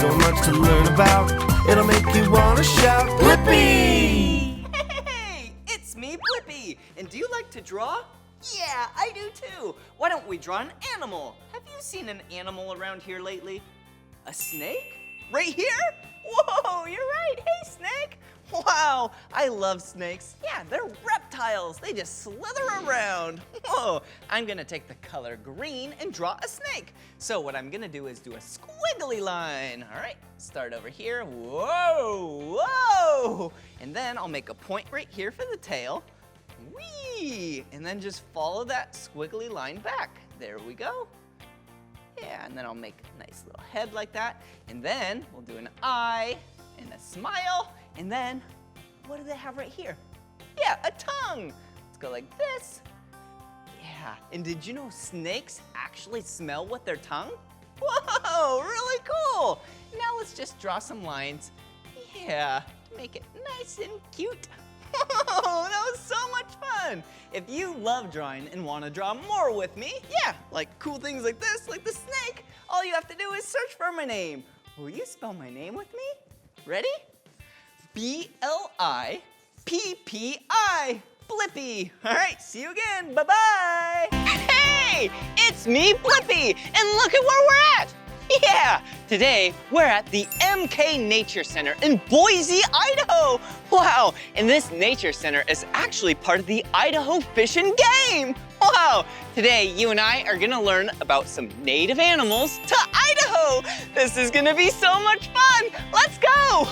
so much to learn about. It'll make you want to shout, Blippi! Hey, it's me, Blippi. And do you like to draw? Yeah, I do too. Why don't we draw an animal? Have you seen an animal around here lately? A snake? Right here? Whoa, you're right. Hey, snake. Wow, I love snakes. Yeah, they're reptiles. They just slither around. Whoa, I'm gonna take the color green and draw a snake. So what I'm gonna do is do a squiggly line. All right, start over here. Whoa, whoa. And then I'll make a point right here for the tail. Whee! And then just follow that squiggly line back. There we go. Yeah, and then I'll make a nice little head like that. And then we'll do an eye and a smile. And then, what do they have right here? Yeah, a tongue. Let's go like this. Yeah, and did you know snakes actually smell with their tongue? Whoa, really cool. Now let's just draw some lines. Yeah, to make it nice and cute. Whoa, that was so much fun. If you love drawing and want to draw more with me, yeah, like cool things like this, like the snake, all you have to do is search for my name. Will you spell my name with me? Ready? B-L-I-P-P-I, Blippi. All right, see you again, bye-bye. Hey, it's me, Blippi, and look at where we're at. Yeah, today we're at the MK Nature Center in Boise, Idaho. Wow, and this nature center is actually part of the Idaho Fish and Game. Wow, today you and I are gonna learn about some native animals to Idaho. This is gonna be so much fun. Let's go.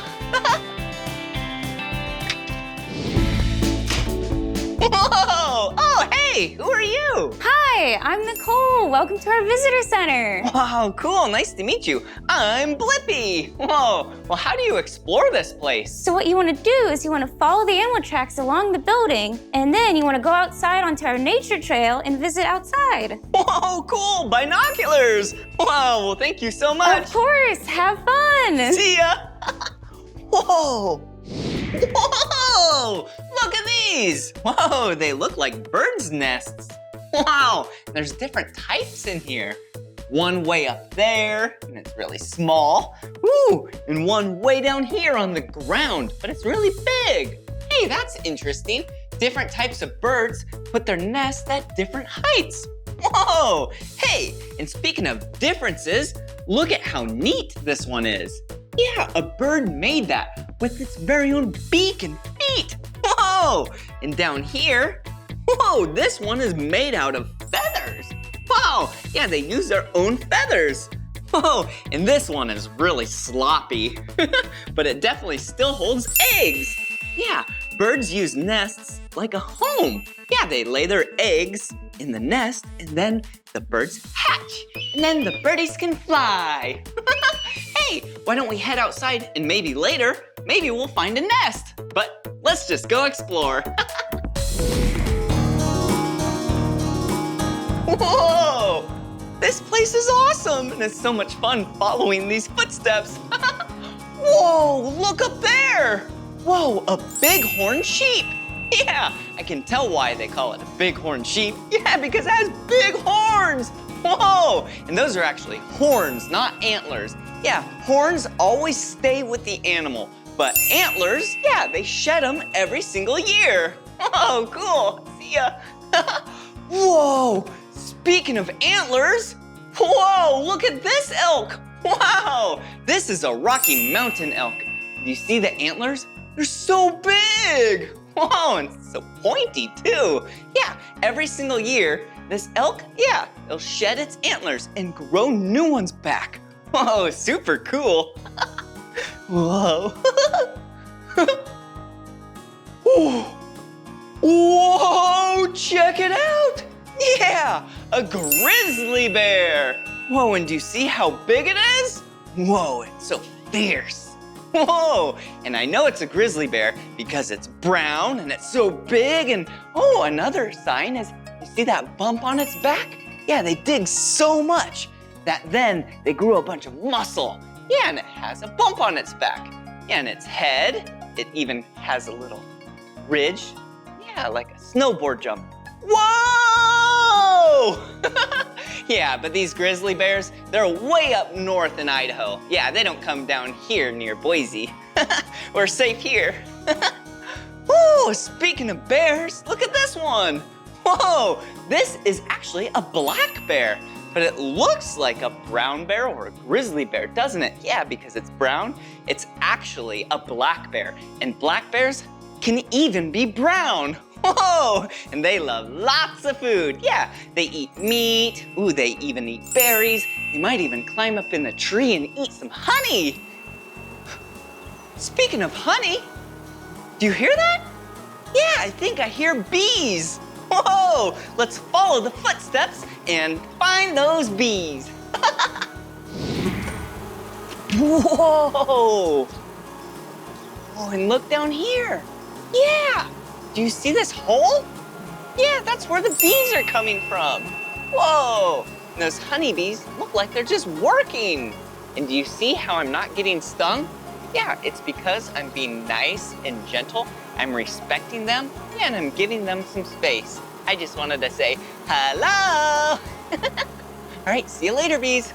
Whoa! Oh, hey, who are you? Hi, I'm Nicole. Welcome to our visitor center. Wow, cool, nice to meet you. I'm Blippi. Whoa, well, how do you explore this place? So what you want to do is you want to follow the animal tracks along the building, and then you want to go outside onto our nature trail and visit outside. Whoa, cool, binoculars. Wow, well, thank you so much. Of course, have fun. See ya. Whoa. Whoa, look at these. Whoa, they look like birds' nests. Wow, there's different types in here. One way up there, and it's really small. Ooh, and one way down here on the ground, but it's really big. Hey, that's interesting. Different types of birds put their nests at different heights. Whoa, hey, and speaking of differences, look at how neat this one is. Yeah, a bird made that with its very own beak and feet. Whoa, and down here, whoa, this one is made out of feathers. Wow, yeah, they use their own feathers. Whoa, and this one is really sloppy, but it definitely still holds eggs. Yeah, birds use nests like a home. Yeah, they lay their eggs in the nest, and then the birds hatch, and then the birdies can fly. Hey, why don't we head outside and maybe later, maybe we'll find a nest. But let's just go explore. Whoa, this place is awesome, and it's so much fun following these footsteps. Whoa, look up there. Whoa, a bighorn sheep. Yeah, I can tell why they call it a bighorn sheep. Yeah, because it has big horns. Whoa, and those are actually horns, not antlers. Yeah, horns always stay with the animal, but antlers, yeah, they shed them every single year. Whoa, cool, see ya. Whoa, speaking of antlers, whoa, look at this elk. Wow, this is a Rocky Mountain elk. Do you see the antlers? They're so big. Whoa, and so pointy too. Yeah, every single year, this elk, yeah, it'll shed its antlers and grow new ones back. Whoa, super cool. Whoa. Whoa, check it out. Yeah, a grizzly bear. Whoa, and do you see how big it is? Whoa, it's so fierce. Whoa, and I know it's a grizzly bear because it's brown and it's so big. And oh, another sign is, you see that bump on its back? Yeah, they dig so much that then they grew a bunch of muscle. Yeah, and it has a bump on its back. Yeah, and its head, it even has a little ridge. Yeah, like a snowboard jump. Whoa! Yeah, but these grizzly bears, they're way up north in Idaho. Yeah, they don't come down here near Boise. We're safe here. Whoa, speaking of bears, look at this one. Whoa, this is actually a black bear, but it looks like a brown bear or a grizzly bear, doesn't it? Yeah, because it's brown, it's actually a black bear. And black bears can even be brown. Whoa, and they love lots of food. Yeah, they eat meat. Ooh, they even eat berries. They might even climb up in the tree and eat some honey. Speaking of honey, do you hear that? Yeah, I think I hear bees. Whoa, let's follow the footsteps and find those bees. Whoa. Oh, and look down here. Yeah, do you see this hole? Yeah, that's where the bees are coming from. Whoa, and those honeybees look like they're just working. And do you see how I'm not getting stung? Yeah, it's because I'm being nice and gentle. I'm respecting them, and I'm giving them some space. I just wanted to say hello. All right, see you later, bees.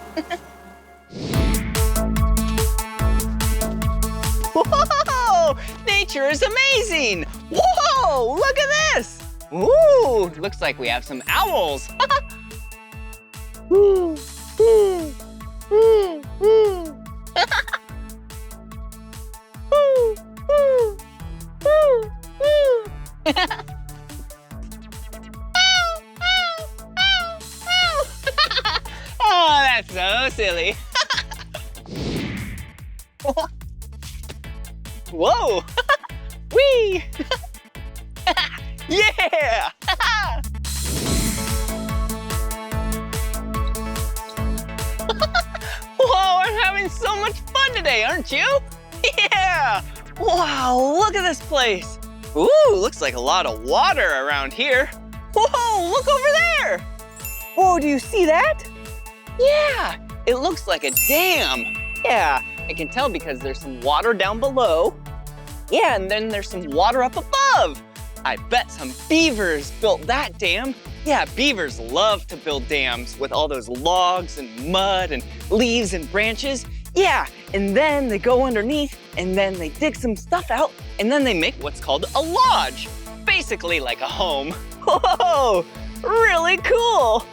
Whoa, nature is amazing. Whoa, look at this. Ooh, looks like we have some owls. Ooh, ooh, ooh, ooh. Ooh, ooh, ooh, ooh. Oh, that's so silly. Whoa! Whee! Yeah! Whoa, I'm having so much fun today, aren't you? Yeah! Wow, look at this place. Ooh, looks like a lot of water around here. Whoa, look over there. Whoa, do you see that? Yeah, it looks like a dam. Yeah, I can tell because there's some water down below. Yeah, and then there's some water up above. I bet some beavers built that dam. Yeah, beavers love to build dams with all those logs and mud and leaves and branches. Yeah, and then they go underneath and then they dig some stuff out and then they make what's called a lodge. Basically like a home. Whoa, really cool.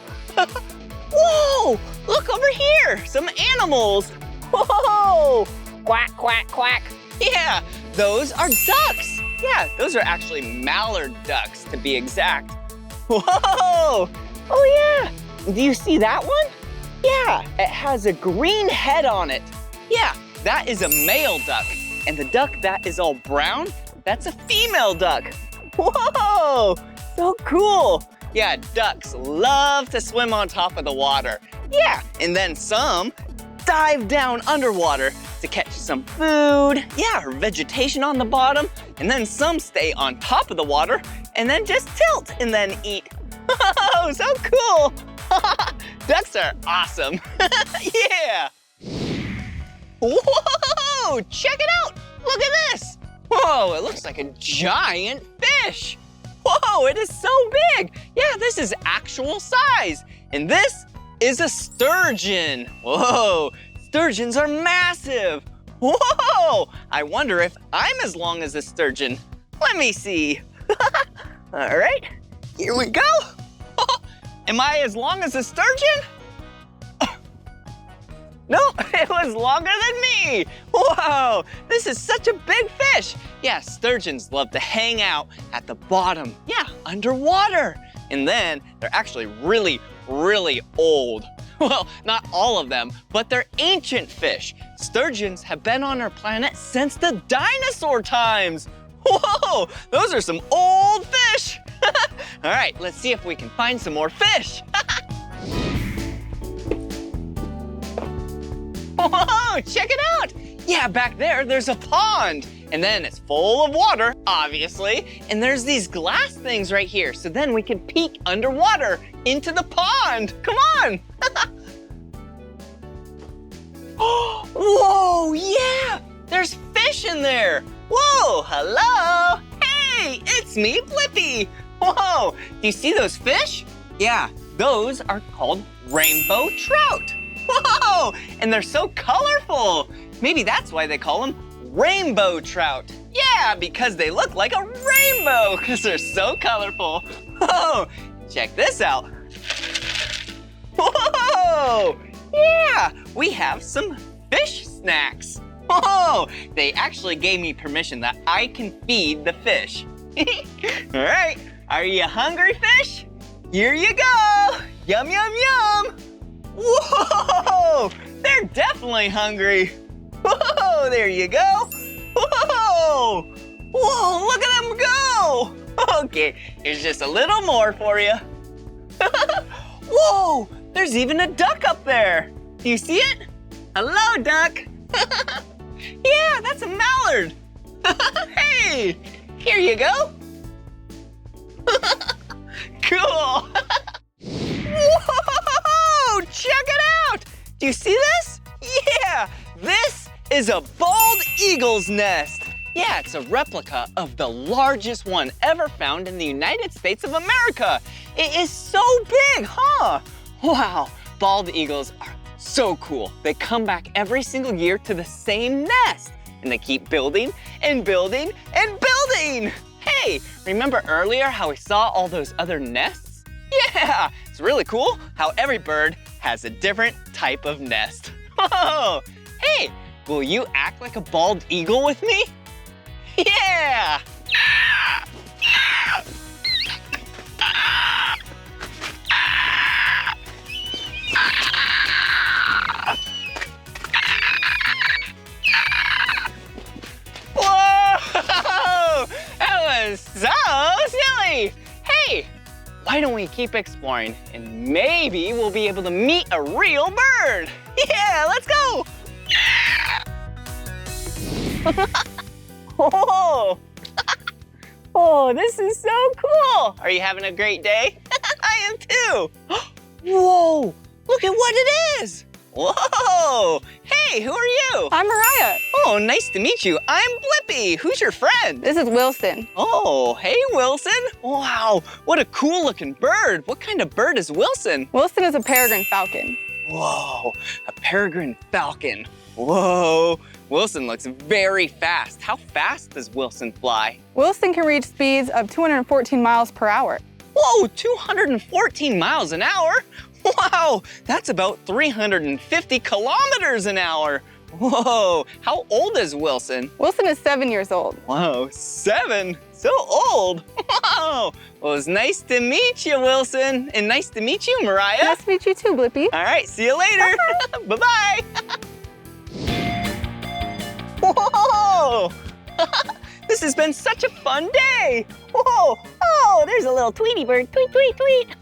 Whoa, look over here, some animals. Whoa, quack, quack, quack. Yeah, those are ducks. Yeah, those are actually mallard ducks to be exact. Whoa, oh yeah, do you see that one? Yeah, it has a green head on it. Yeah, that is a male duck. And the duck that is all brown, that's a female duck. Whoa, so cool. Yeah, ducks love to swim on top of the water. Yeah, and then some dive down underwater to catch some food, yeah, or vegetation on the bottom, and then some stay on top of the water and then just tilt and then eat. Oh, so cool. Ducks are awesome. Yeah. Whoa, check it out. Look at this. Whoa, it looks like a giant fish. Whoa, it is so big. Yeah, this is actual size. And this is a sturgeon. Whoa, sturgeons are massive. Whoa, I wonder if I'm as long as a sturgeon. Let me see. All right, here we go. Am I as long as a sturgeon? No, it was longer than me. Whoa, this is such a big fish. Yeah, sturgeons love to hang out at the bottom. Yeah, underwater. And then they're actually really, really old. Well, not all of them, but they're ancient fish. Sturgeons have been on our planet since the dinosaur times. Whoa, those are some old fish. All right, let's see if we can find some more fish. Whoa, check it out. Yeah, back there's a pond. And then it's full of water, obviously. And there's these glass things right here. So then we can peek underwater into the pond. Come on. Whoa, yeah, there's fish in there. Whoa, hello. Hey, it's me, Blippi. Whoa, do you see those fish? Yeah, those are called rainbow trout. Whoa! And they're so colorful. Maybe that's why they call them rainbow trout. Yeah, because they look like a rainbow because they're so colorful. Whoa! Check this out. Whoa! Yeah, we have some fish snacks. Whoa! They actually gave me permission that I can feed the fish. All right, are you hungry, fish? Here you go. Yum, yum, yum. Whoa! They're definitely hungry. Whoa, there you go. Whoa! Whoa, look at them go. Okay, here's just a little more for you. Whoa, there's even a duck up there. Do you see it? Hello, duck. Yeah, that's a mallard. Hey, here you go. Cool. Whoa, check it out. Do you see this? Yeah, this is a bald eagle's nest. Yeah, it's a replica of the largest one ever found in the United States of America. It is so big, huh? Wow, bald eagles are so cool. They come back every single year to the same nest, and they keep building and building and building. Hey, remember earlier how we saw all those other nests? Yeah, it's really cool how every bird has a different type of nest. Oh, hey, will you act like a bald eagle with me? Yeah! Whoa! That was so silly! Hey, why don't we keep exploring and maybe we'll be able to meet a real bird? Yeah, let's go! Oh, oh, this is so cool. Are you having a great day? I am too. Whoa, look at what it is. Whoa, hey, who are you? I'm Mariah. Oh, nice to meet you. I'm Blippi. Who's your friend? This is Wilson. Oh, hey, Wilson. Wow, what a cool looking bird. What kind of bird is Wilson? Wilson is a peregrine falcon. Whoa, a peregrine falcon. Whoa, Wilson looks very fast. How fast does Wilson fly? Wilson can reach speeds of 214 miles per hour. Whoa, 214 miles an hour? Wow, that's about 350 kilometers an hour. Whoa, how old is Wilson? Wilson is 7 years old. Whoa, 7? So old. Wow, well, it was nice to meet you, Wilson. And nice to meet you, Mariah. Nice to meet you too, Blippi. All right, see you later. Bye-bye. Whoa! This has been such a fun day. Whoa! Oh, there's a little Tweety bird. Tweet, tweet, tweet.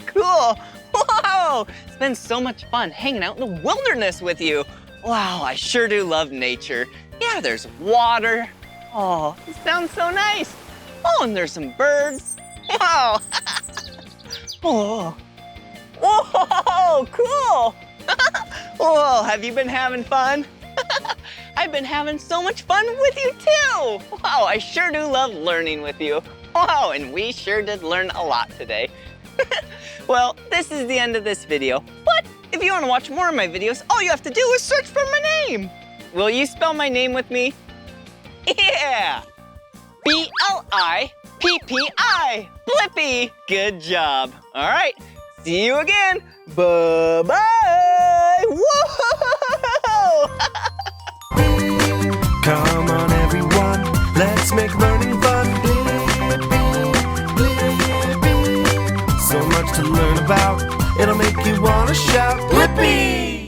Cool. Whoa! It's been so much fun hanging out in the wilderness with you. Wow, I sure do love nature. Yeah, there's water. Oh, it sounds so nice. Oh, and there's some birds. Wow. Oh. Whoa, cool. Whoa, have you been having fun? I've been having so much fun with you too. Wow, I sure do love learning with you. Wow, and we sure did learn a lot today. Well, this is the end of this video. But if you want to watch more of my videos, all you have to do is search for my name. Will you spell my name with me? Yeah! B-L-I-P-P-I. Blippi. Good job. All right, see you again. Bye-bye. Whoa! Come on, everyone, let's make learning fun. So much to learn about, it'll make you want to shout, Blippi!